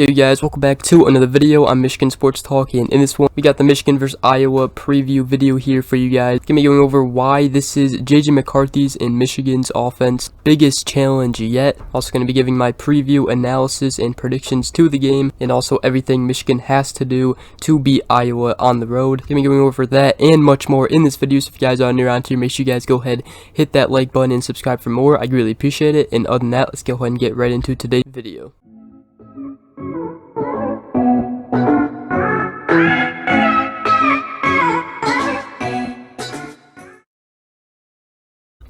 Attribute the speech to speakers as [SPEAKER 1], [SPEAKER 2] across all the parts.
[SPEAKER 1] Hey guys, welcome back to another video on Michigan Sports Talk, and in this one we got the Michigan vs Iowa preview video here for you guys. Gonna be going over why this is JJ McCarthy's and Michigan's offense biggest challenge yet. Also gonna be giving my preview analysis and predictions to the game, and also everything Michigan has to do to beat Iowa on the road. Gonna be going over that and much more in this video, so if you guys are new around here, make sure you guys go ahead, hit that like button and subscribe for more. I really appreciate it, and other than that, let's go ahead and get right into today's video.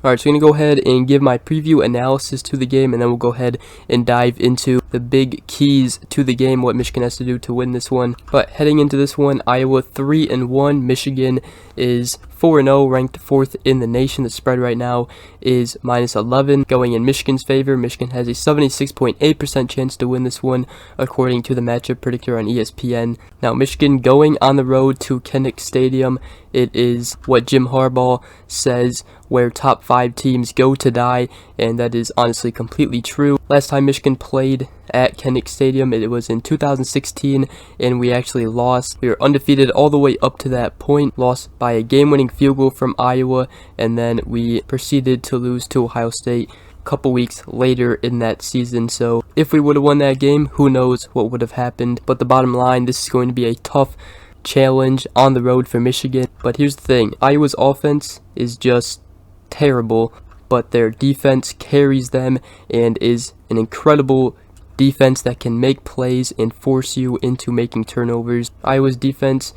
[SPEAKER 1] Alright, so I'm going to go ahead and give my preview analysis to the game, and then we'll go ahead and dive into the big keys to the game, what Michigan has to do to win this one. But heading into this one, Iowa 3-1, Michigan is 4-0, ranked 4th in the nation. The spread right now is -11, going in Michigan's favor. Michigan has a 76.8% chance to win this one, according to the matchup predictor on ESPN. Now, Michigan going on the road to Kinnick Stadium. It is what Jim Harbaugh says, where top 5 teams go to die, and that is honestly completely true. Last time Michigan played at Kinnick Stadium, it was in 2016, and we actually lost. We were undefeated all the way up to that point, lost by a game-winning field goal from Iowa, and then we proceeded to lose to Ohio State a couple weeks later in that season. So if we would have won that game, who knows what would have happened. But the bottom line, this is going to be a tough challenge on the road for Michigan. But here's the thing, Iowa's offense is just terrible, but their defense carries them and is an incredible defense that can make plays and force you into making turnovers. Iowa's defense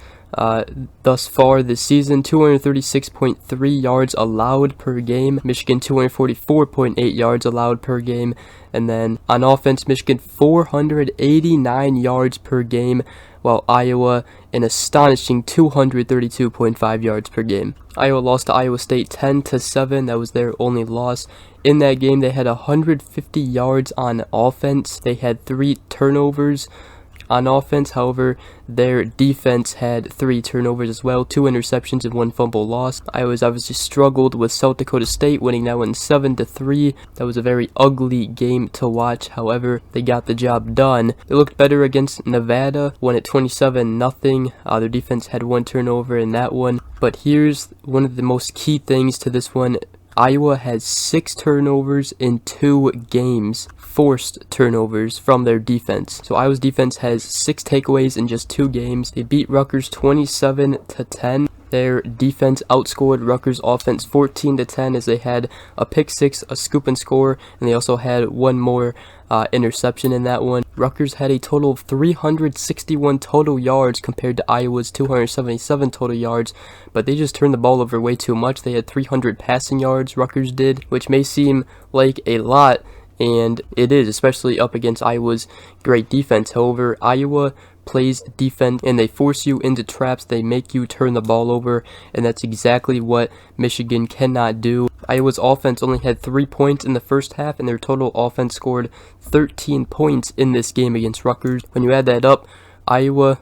[SPEAKER 1] thus far this season, 236.3 yards allowed per game. Michigan 244.8 yards allowed per game. And then on offense, Michigan 489 yards per game, while Iowa an astonishing 232.5 yards per game. Iowa lost to Iowa State 10-7. That was their only loss. In that game, they had 150 yards on offense. They had 3 turnovers on offense. However, their defense had 3 turnovers as well, 2 interceptions and 1 fumble loss. Iowa's obviously struggled with South Dakota State, winning that one 7-3. That was a very ugly game to watch. However, they got the job done. They looked better against Nevada, won at 27-0. Their defense had 1 turnover in that one. But here's one of the most key things to this one. Iowa has 6 turnovers in 2 games, forced turnovers from their defense. So Iowa's defense has 6 takeaways in just 2 games. They beat Rutgers 27-10. Their defense outscored Rutgers' offense 14-10, as they had a pick 6, a scoop and score, and they also had 1 more interception in that one. Rutgers had a total of 361 total yards compared to Iowa's 277 total yards, but they just turned the ball over way too much. They had 300 passing yards, Rutgers did, which may seem like a lot, and it is, especially up against Iowa's great defense. However, Iowa plays defense and they force you into traps. They make you turn the ball over, and that's exactly what Michigan cannot do. Iowa's offense only had 3 points in the first half, and their total offense scored 13 points in this game against Rutgers. When you add that up, Iowa,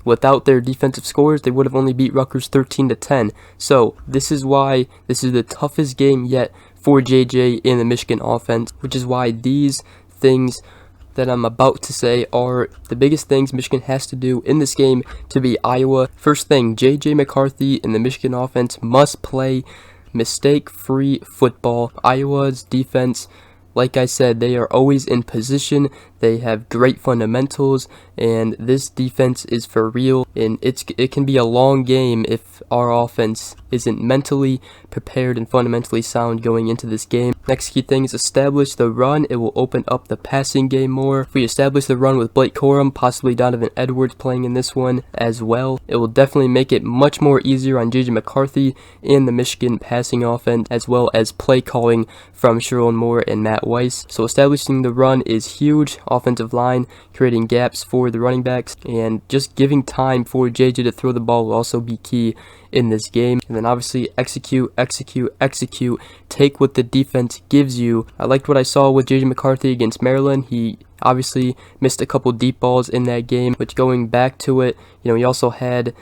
[SPEAKER 1] without their defensive scores, they would have only beat Rutgers 13-10. So this is why this is the toughest game yet for JJ in the Michigan offense, which is why these things that I'm about to say are the biggest things Michigan has to do in this game to beat Iowa. First thing, JJ McCarthy and the Michigan offense must play mistake-free football. Iowa's defense, like I said, they are always in position. They have great fundamentals, and this defense is for real, and it can be a long game if our offense isn't mentally prepared and fundamentally sound going into this game. Next key thing is establish the run. It will open up the passing game more. If we establish the run with Blake Corum, possibly Donovan Edwards playing in this one as well, it will definitely make it much more easier on JJ McCarthy and the Michigan passing offense, as well as play calling from Sherrone Moore and Matt Weiss. So establishing the run is huge. Offensive line, creating gaps for the running backs, and just giving time for JJ to throw the ball will also be key in this game. And then obviously execute, take what the defense gives you. I liked what I saw with JJ McCarthy against Maryland. He obviously missed a couple deep balls in that game, which going back to it, he also had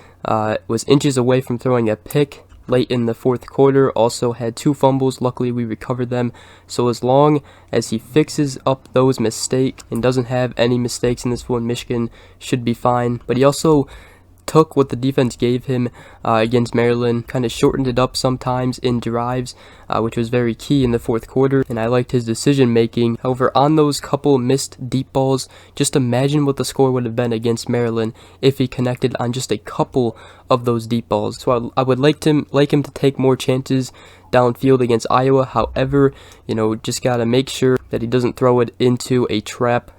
[SPEAKER 1] was inches away from throwing a pick late in the fourth quarter. Also had 2 fumbles. Luckily, we recovered them. So as long as he fixes up those mistakes and doesn't have any mistakes in this one, Michigan should be fine. But he also took what the defense gave him against Maryland, kind of shortened it up sometimes in drives, which was very key in the fourth quarter, and I liked his decision making. However, on those couple missed deep balls, just imagine what the score would have been against Maryland if he connected on just a couple of those deep balls. So I would like him to take more chances downfield against Iowa. However, just gotta make sure that he doesn't throw it into a trap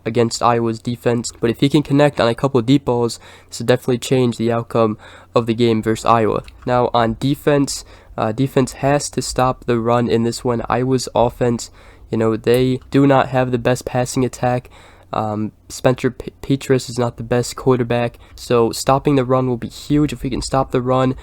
[SPEAKER 1] against Iowa's defense. But if he can connect on a couple of deep balls, this will definitely change the outcome of the game versus Iowa. Now on defense, defense has to stop the run in this one. Iowa's offense, they do not have the best passing attack. Spencer Petras is not the best quarterback, so stopping the run will be huge. If we can stop the run,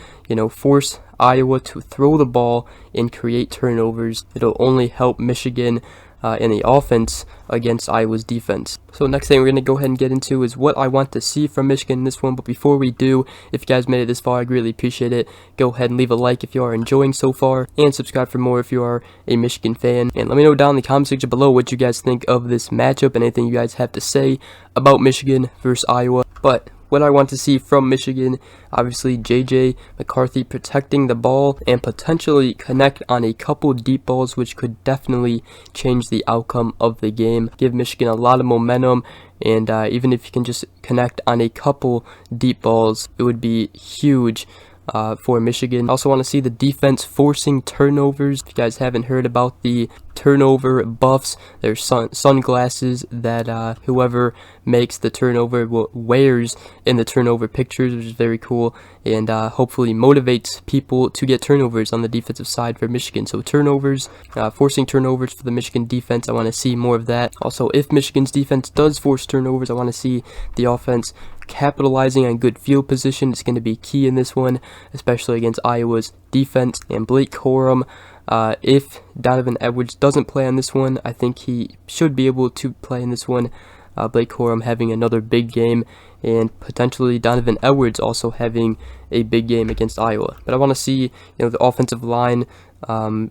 [SPEAKER 1] force Iowa to throw the ball and create turnovers, it'll only help Michigan in the offense against Iowa's defense. So next thing we're going to go ahead and get into is what I want to see from Michigan in this one. But before we do, if you guys made it this far, I really appreciate it. Go ahead and leave a like if you are enjoying so far, and subscribe for more if you are a Michigan fan. And let me know down in the comment section below what you guys think of this matchup and anything you guys have to say about Michigan versus Iowa. But what I want to see from Michigan, obviously JJ McCarthy protecting the ball and potentially connect on a couple deep balls, which could definitely change the outcome of the game. Give Michigan a lot of momentum, and even if you can just connect on a couple deep balls, it would be huge for Michigan. I also want to see the defense forcing turnovers. If you guys haven't heard about the turnover buffs, there's sunglasses that whoever makes the turnover wears in the turnover pictures, which is very cool, and hopefully motivates people to get turnovers on the defensive side for Michigan. So turnovers, forcing turnovers for the Michigan defense, I want to see more of that. Also, if Michigan's defense does force turnovers, I want to see the offense capitalizing on good field position. It's going to be key in this one, especially against Iowa's defense. And Blake Corum, if Donovan Edwards doesn't play on this one, I think he should be able to play in this one. Blake Corum having another big game, and potentially Donovan Edwards also having a big game against Iowa. But I want to see the offensive line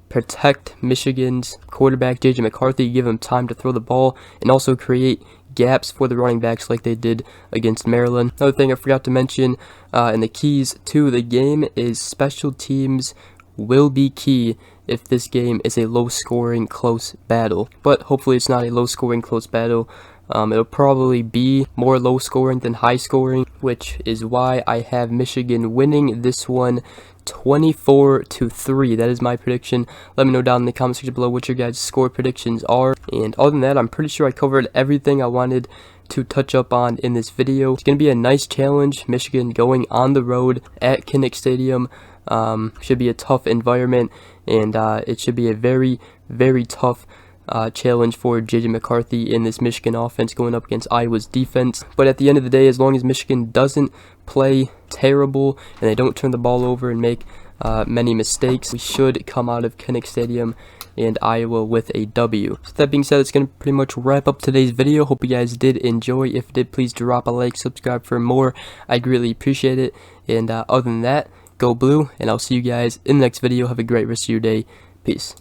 [SPEAKER 1] protect Michigan's quarterback JJ McCarthy, give him time to throw the ball, and also create gaps for the running backs like they did against Maryland. Another thing I forgot to mention in the keys to the game is special teams will be key if this game is a low-scoring, close battle. But hopefully it's not a low-scoring, close battle. It'll probably be more low-scoring than high-scoring, which is why I have Michigan winning this one 24-3. That is my prediction. Let me know down in the comment section below what your guys' score predictions are. And other than that, I'm pretty sure I covered everything I wanted to touch up on in this video. It's going to be a nice challenge. Michigan going on the road at Kinnick Stadium. Should be a tough environment, and it should be a very, very tough challenge for JJ McCarthy in this Michigan offense going up against Iowa's defense. But at the end of the day, as long as Michigan doesn't play terrible and they don't turn the ball over and make many mistakes, we should come out of Kinnick Stadium and Iowa with a W. So that being said, it's going to pretty much wrap up today's video. Hope you guys did enjoy. If you did, please drop a like, subscribe for more. I'd really appreciate it. And other than that, go blue, and I'll see you guys in the next video. Have a great rest of your day. Peace.